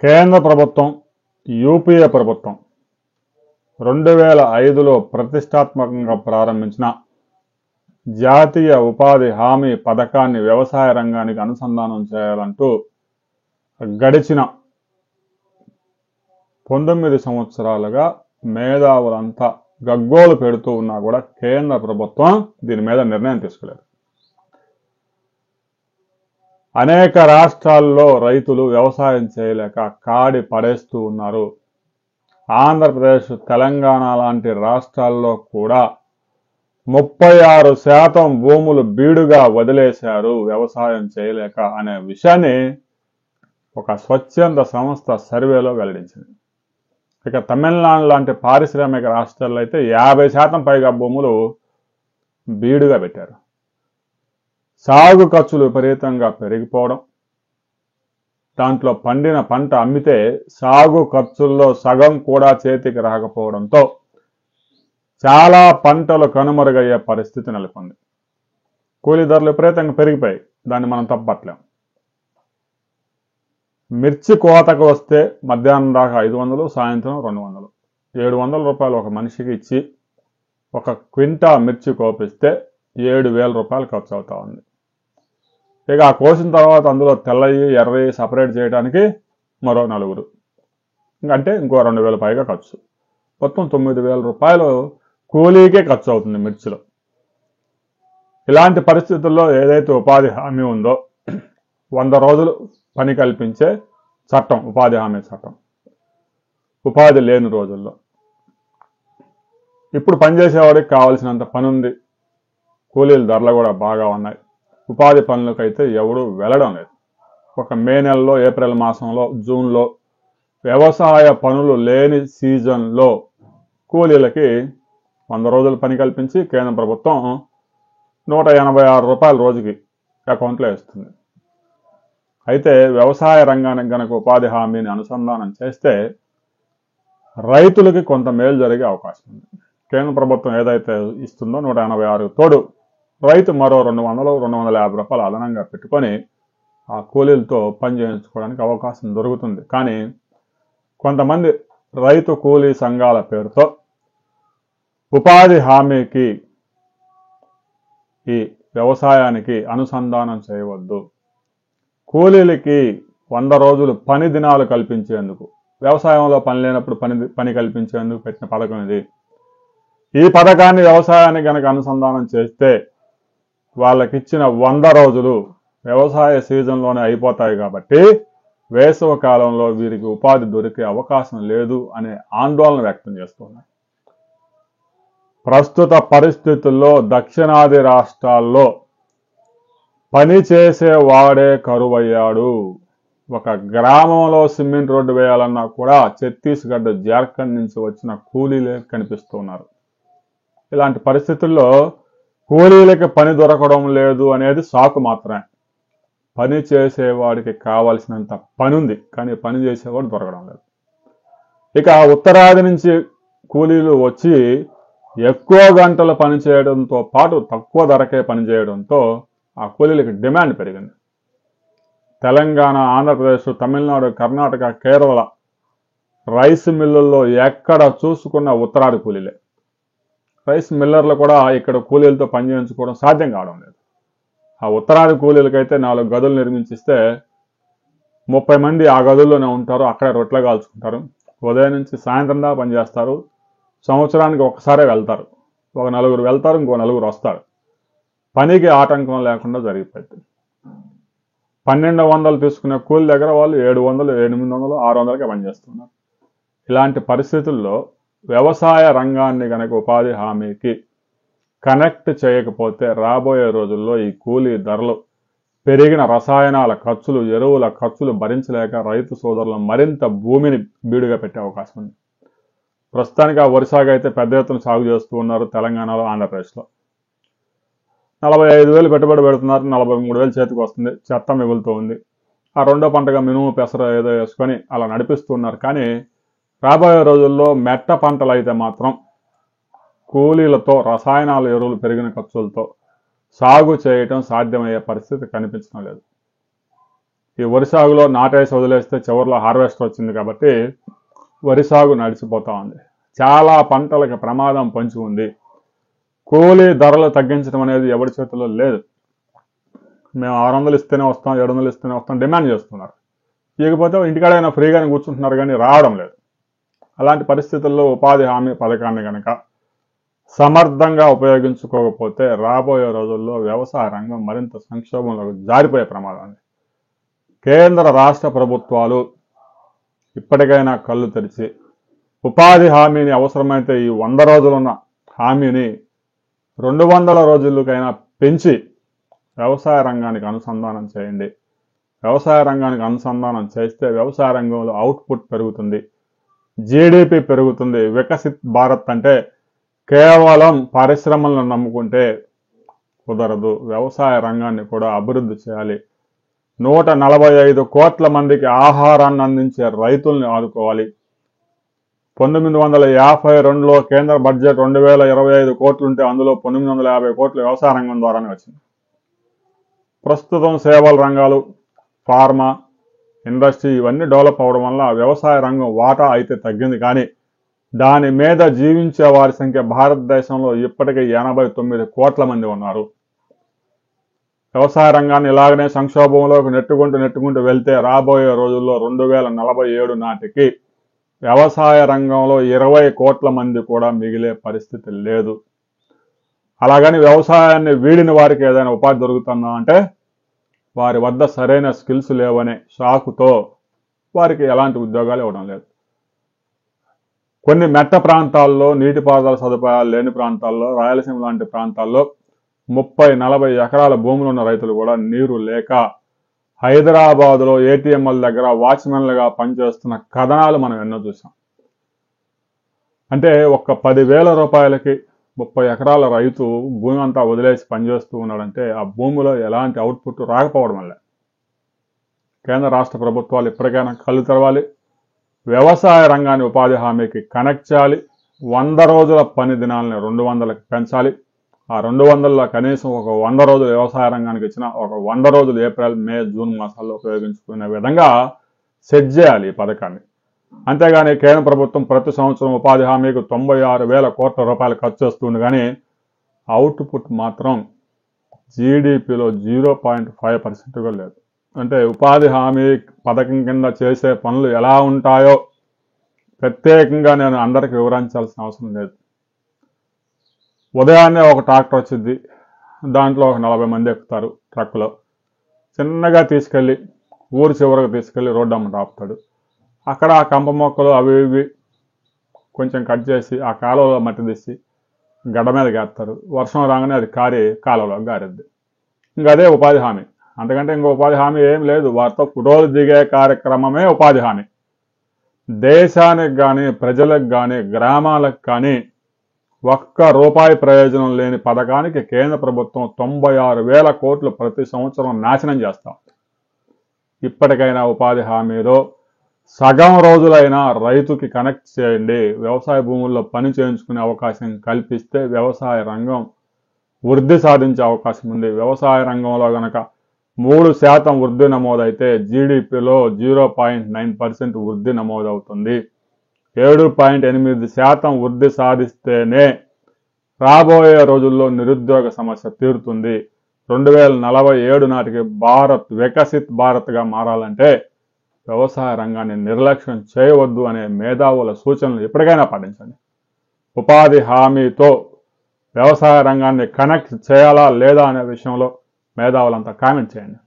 కేంద్ర ప్రభుత్వం, యూపీఏ ప్రభుత్వం 2005లో ప్రతిష్టాత్మకంగా ప్రారంభించిన జాతీయ ఉపాధి హామీ పథకాన్ని వ్యవసాయ రంగానికి అనుసంధానం చేయాలంటూ గడిచిన 19 సంవత్సరాలుగా మేధావులంతా గగ్గోలు పెడుతూ ఉన్నా కూడా కేంద్ర ప్రభుత్వం దీని మీద నిర్ణయం తీసుకోలేదు. అనేక రాష్ట్రాల్లో రైతులు వ్యవసాయం చేయలేక కాడి పడేస్తూ ఉన్నారు. ఆంధ్రప్రదేశ్, తెలంగాణ లాంటి రాష్ట్రాల్లో కూడా 36% భూములు బీడుగా వదిలేశారు వ్యవసాయం చేయలేక అనే విషయాన్ని ఒక స్వచ్ఛంద సంస్థ సర్వేలో వెల్లడించింది. ఇక తమిళనాడు లాంటి పారిశ్రామిక రాష్ట్రాల్లో అయితే 50% పైగా భూములు బీడుగా పెట్టారు. సాగు ఖర్చులు విపరీతంగా పెరిగిపోవడం, దాంట్లో పండిన పంట అమ్మితే సాగు ఖర్చుల్లో సగం కూడా చేతికి రాకపోవడంతో చాలా పంటలు కనుమరుగయ్యే పరిస్థితి నెలకొంది. కూలీ ధరలు విపరీతంగా పెరిగిపోయాయి, దాన్ని మనం తప్పట్లేం. మిర్చి కోతకు వస్తే మధ్యాహ్నం దాకా 500, సాయంత్రం 200, 700 రూపాయలు ఒక మనిషికి ఇచ్చి ఒక క్వింటా మిర్చి కోపిస్తే 7,000 రూపాయలు ఖర్చు అవుతా ఉంది. ఇక ఆ కోసిన తర్వాత అందులో తెల్లయి, ఎర్రయి సపరేట్ చేయడానికి మరో 4, అంటే ఇంకో 2,000 పైగా ఖర్చు. మొత్తం 9,000 రూపాయలు కూలీకే ఖర్చు అవుతుంది మిర్చిలో. ఇలాంటి పరిస్థితుల్లో ఏదైతే ఉపాధి హామీ ఉందో 100 రోజులు పని కల్పించే చట్టం, ఉపాధి హామీ చట్టం, ఉపాధి లేని రోజుల్లో ఇప్పుడు పనిచేసేవాడికి కావాల్సినంత పని ఉంది, కూలీల ధరలు కూడా బాగా ఉన్నాయి. ఉపాధి పనులకైతే ఎవడూ వెళ్ళడం లేదు. ఒక మే నెలలో, ఏప్రిల్ మాసంలో, జూన్లో వ్యవసాయ పనులు లేని సీజన్లో కూలీలకి 100 రోజులు పని కల్పించి కేంద్ర ప్రభుత్వం 186 రూపాయలు రోజుకి అకౌంట్లో వేస్తుంది. అయితే వ్యవసాయ రంగానికి గనక ఉపాధి హామీని అనుసంధానం చేస్తే రైతులకి కొంత మేలు జరిగే అవకాశం ఉంది. కేంద్ర ప్రభుత్వం ఏదైతే ఇస్తుందో 186 తోడు రైతు మరో 200, 250 రూపాయలు అదనంగా పెట్టుకొని ఆ కూలీలతో పని చేయించుకోవడానికి అవకాశం దొరుకుతుంది. కానీ కొంతమంది రైతు కూలీ సంఘాల పేరుతో ఉపాధి హామీకి, ఈ వ్యవసాయానికి అనుసంధానం చేయవద్దు, కూలీలకి 100 రోజులు పని దినాలు కల్పించేందుకు, వ్యవసాయంలో పని లేనప్పుడు పని కల్పించేందుకు పెట్టిన పథకం ఇది. ఈ పథకాన్ని వ్యవసాయానికి గనక అనుసంధానం చేస్తే వాళ్ళకిచ్చిన 100 రోజులు వ్యవసాయ సీజన్లోనే అయిపోతాయి కాబట్టి వేసవి కాలంలో వీరికి ఉపాధి దొరికే అవకాశం లేదు అనే ఆందోళన వ్యక్తం చేస్తున్నారు. ప్రస్తుత పరిస్థితుల్లో దక్షిణాది రాష్ట్రాల్లో పని చేసేవాడే కరువయ్యాడు. ఒక గ్రామంలో సిమెంట్ రోడ్డు వేయాలన్నా కూడా ఛత్తీస్గఢ్, జార్ఖండ్ నుంచి వచ్చిన కూలీలే కనిపిస్తున్నారు. ఇలాంటి పరిస్థితుల్లో కూలీలకి పని దొరకడం లేదు అనేది సాకు మాత్రమే. పని చేసేవాడికి కావాల్సినంత పని ఉంది, కానీ పని చేసేవాడు దొరకడం లేదు. ఇక ఉత్తరాది నుంచి కూలీలు వచ్చి ఎక్కువ గంటలు పని చేయడంతో పాటు తక్కువ ధరకే పని చేయడంతో ఆ కూలీలకి డిమాండ్ పెరిగింది. తెలంగాణ, ఆంధ్రప్రదేశ్, తమిళనాడు, కర్ణాటక, కేరళ రైస్ మిల్లుల్లో ఎక్కడ చూసుకున్న ఉత్తరాది కూలీలే. రైస్ మిల్లర్లు కూడా ఇక్కడ కూలీలతో పని చేయించుకోవడం సాధ్యం కావడం లేదు. ఆ ఉత్తరాది కూలీలకైతే 4 గదులు నిర్మించిస్తే 30 మంది ఆ గదుల్లోనే ఉంటారు, అక్కడే రొట్టెలు కాల్చుకుంటారు, ఉదయం నుంచి సాయంత్రం దాకా పనిచేస్తారు, సంవత్సరానికి ఒకసారే వెళ్తారు, ఒక 4 వెళ్తారు, ఇంకో 4 వస్తారు. పనికి ఆటంకం లేకుండా జరిగిపోయింది. 1200 తీసుకునే కూలి దగ్గర వాళ్ళు 700, 800, 600కే పనిచేస్తున్నారు. ఇలాంటి పరిస్థితుల్లో వ్యవసాయ రంగాన్ని కనుక ఉపాధి హామీకి కనెక్ట్ చేయకపోతే రాబోయే రోజుల్లో ఈ కూలీ ధరలు, పెరిగిన రసాయనాల ఖర్చులు, ఎరువుల ఖర్చులు భరించలేక రైతు సోదరులు మరింత భూమిని బీడుగా పెట్టే అవకాశం ఉంది. ప్రస్తుతానికి ఆ వరి సాగు అయితే పెద్ద ఎత్తున సాగు చేస్తూ ఉన్నారు తెలంగాణలో, ఆంధ్రప్రదేశ్లో. 45,000 పెట్టుబడి పెడుతున్నారు, 43,000 చేతికి వస్తుంది, చెత్త మిగులుతూ ఉంది. ఆ రెండో పంటగా మినుము, పెసర ఏదో వేసుకొని అలా నడిపిస్తున్నారు. కానీ రాబోయే రోజుల్లో మెట్ట పంటలు అయితే మాత్రం కూలీలతో, రసాయనాల ఎరువులు పెరిగిన ఖర్చులతో సాగు చేయటం సాధ్యమయ్యే పరిస్థితి కనిపించడం లేదు. ఈ వరి సాగులో నాటేసి వదిలేస్తే చివరిలో హార్వెస్టర్ వచ్చింది కాబట్టి వరి సాగు నడిచిపోతూ ఉంది. చాలా పంటలకు ప్రమాదం పొంచి ఉంది. కూలీ ధరలు తగ్గించడం అనేది ఎవరి చేతుల్లో లేదు. మేము 600 ఇస్తేనే వస్తాం, 700 ఇస్తేనే వస్తాం డిమాండ్ చేస్తున్నారు. ఇకపోతే ఇంటికాడైనా ఫ్రీగానే కూర్చుంటున్నారు కానీ రావడం లేదు. అలాంటి పరిస్థితుల్లో ఉపాధి హామీ పథకాన్ని కనుక సమర్థంగా ఉపయోగించుకోకపోతే రాబోయే రోజుల్లో వ్యవసాయ రంగం మరింత సంక్షోభంలోకి జారిపోయే ప్రమాదం ఉంది. కేంద్ర రాష్ట్ర ప్రభుత్వాలు ఇప్పటికైనా కళ్ళు తెరిచి ఉపాధి హామీని అవసరమైతే ఈ 100 రోజులున్న హామీని 200 రోజులకైనా పెంచి వ్యవసాయ రంగానికి అనుసంధానం చేయండి. వ్యవసాయ రంగానికి అనుసంధానం చేస్తే వ్యవసాయ రంగంలో అవుట్పుట్ పెరుగుతుంది, జీడిపి పెరుగుతుంది. వికసిత్ భారత్ అంటే కేవలం పరిశ్రమలను నమ్ముకుంటే కుదరదు. వ్యవసాయ రంగాన్ని కూడా అభివృద్ధి చేయాలి. 145 కోట్ల మందికి ఆహారాన్ని అందించే రైతుల్ని ఆదుకోవాలి. 1952లో కేంద్ర బడ్జెట్ 2025 కోట్లుంటే అందులో 950 కోట్లు వ్యవసాయ రంగం ద్వారానే వచ్చింది. ప్రస్తుతం సేవల రంగాలు, ఫార్మా ఇండస్ట్రీ ఇవన్నీ డెవలప్ అవడం వల్ల వ్యవసాయ రంగం వాటా అయితే తగ్గింది. కానీ దాని మీద జీవించే వారి సంఖ్య భారతదేశంలో ఇప్పటికీ 89 కోట్ల మంది ఉన్నారు. వ్యవసాయ రంగాన్ని ఇలాగనే సంక్షోభంలోకి నెట్టుకుంటూ వెళ్తే రాబోయే రోజుల్లో 2047 నాటికి వ్యవసాయ రంగంలో 20 కోట్ల మంది కూడా మిగిలే పరిస్థితి లేదు. అలాగని వ్యవసాయాన్ని వీడిన వారికి ఏదైనా ఉపాధి దొరుకుతుందా అంటే వారి వద్ద సరైన స్కిల్స్ లేవనే షాకుతో వారికి ఎలాంటి ఉద్యోగాలు ఇవ్వడం లేదు. కొన్ని మెట్ట ప్రాంతాల్లో నీటిపారుదల సదుపాయాలు లేని ప్రాంతాల్లో, రాయలసీమ లాంటి ప్రాంతాల్లో 30-40 ఎకరాల భూములు ఉన్న రైతులు కూడా నీరు లేక హైదరాబాదులో ఏటీఎంల దగ్గర వాచ్మెన్లుగా పనిచేస్తున్న కథనాలు మనం ఎన్నో చూసాం. అంటే ఒక్క 10,000 రూపాయలకి 30 ఎకరాల రైతు భూమి అంతా వదిలేసి పనిచేస్తూ ఉన్నాడంటే ఆ భూమిలో ఎలాంటి అవుట్పుట్ రాకపోవడం వల్ల కేంద్ర రాష్ట్ర ప్రభుత్వాలు ఇప్పటికైనా కళ్ళు తెరవాలి. వ్యవసాయ రంగాన్ని ఉపాధి హామీకి కనెక్ట్ చేయాలి. 100 రోజుల పని దినాలని 200కి పెంచాలి. ఆ 200లో కనీసం ఒక 100 రోజులు వ్యవసాయ రంగానికి ఇచ్చిన ఒక 100 రోజులు ఏప్రిల్, మే, జూన్ మాసాల్లో ఉపయోగించుకునే విధంగా సెట్ చేయాలి ఈ పథకాన్ని. అంతేగాని కేంద్ర ప్రభుత్వం ప్రతి సంవత్సరం ఉపాధి హామీకి 96,000 కోట్ల రూపాయలు ఖర్చు చేస్తుంది. కానీ అవుట్పుట్ మాత్రం జీడిపిలో 0.5% కూడా లేదు. అంటే ఉపాధి హామీ పథకం కింద చేసే పనులు ఎలా ఉంటాయో ప్రత్యేకంగా నేను అందరికి వివరించాల్సిన అవసరం లేదు. ఉదయాన్నే ఒక ట్రాక్టర్ వచ్చింది, దాంట్లో ఒక 40 మంది ఎక్కుతారు ట్రక్కులో. చిన్నగా తీసుకెళ్ళి ఊరు చివరకు తీసుకెళ్ళి రోడ్డు అమ్మట ఆపుతాడు. అక్కడ ఆ కంప మొక్కలు అవి ఇవి కొంచెం కట్ చేసి ఆ కాలువలో మట్టి తీసి గడ్డ మీద గేస్తారు. వర్షం రాగానే అది కాలువలో గారిద్ది. ఇంకా అదే ఉపాధి హామీ. అంతకంటే ఇంకో ఉపాధి హామీ ఏం లేదు. వారితో ఫోటోలు దిగే కార్యక్రమమే ఉపాధి హామీ. దేశానికి కానీ, ప్రజలకు కానీ, గ్రామాలకు కానీ ₹1 ప్రయోజనం లేని పథకానికి కేంద్ర ప్రభుత్వం 96,000 కోట్లు ప్రతి సంవత్సరం నాశనం చేస్తాం. ఇప్పటికైనా ఉపాధి హామీలో సగం రోజులైనా రైతుకి కనెక్ట్ చేయండి. వ్యవసాయ భూముల్లో పని చేయించుకునే అవకాశం కల్పిస్తే వ్యవసాయ రంగం వృద్ధి సాధించే అవకాశం ఉంది. వ్యవసాయ రంగంలో గనక 3% వృద్ధి నమోదైతే జీడిపిలో 0.9% వృద్ధి నమోదవుతుంది. 7.8% వృద్ధి సాధిస్తేనే రాబోయే రోజుల్లో నిరుద్యోగ సమస్య తీరుతుంది. 2047 నాటికి భారత్ వికసిత్ భారత్గా మారాలంటే వ్యవసాయ రంగాన్ని నిర్లక్ష్యం చేయవద్దు అనే మేధావుల సూచనలు ఎప్పటికైనా పాటించండి. ఉపాధి హామీతో వ్యవసాయ రంగాన్ని కనెక్ట్ చేయాలా లేదా అనే విషయంలో మేధావులంతా కామెంట్ చేయండి.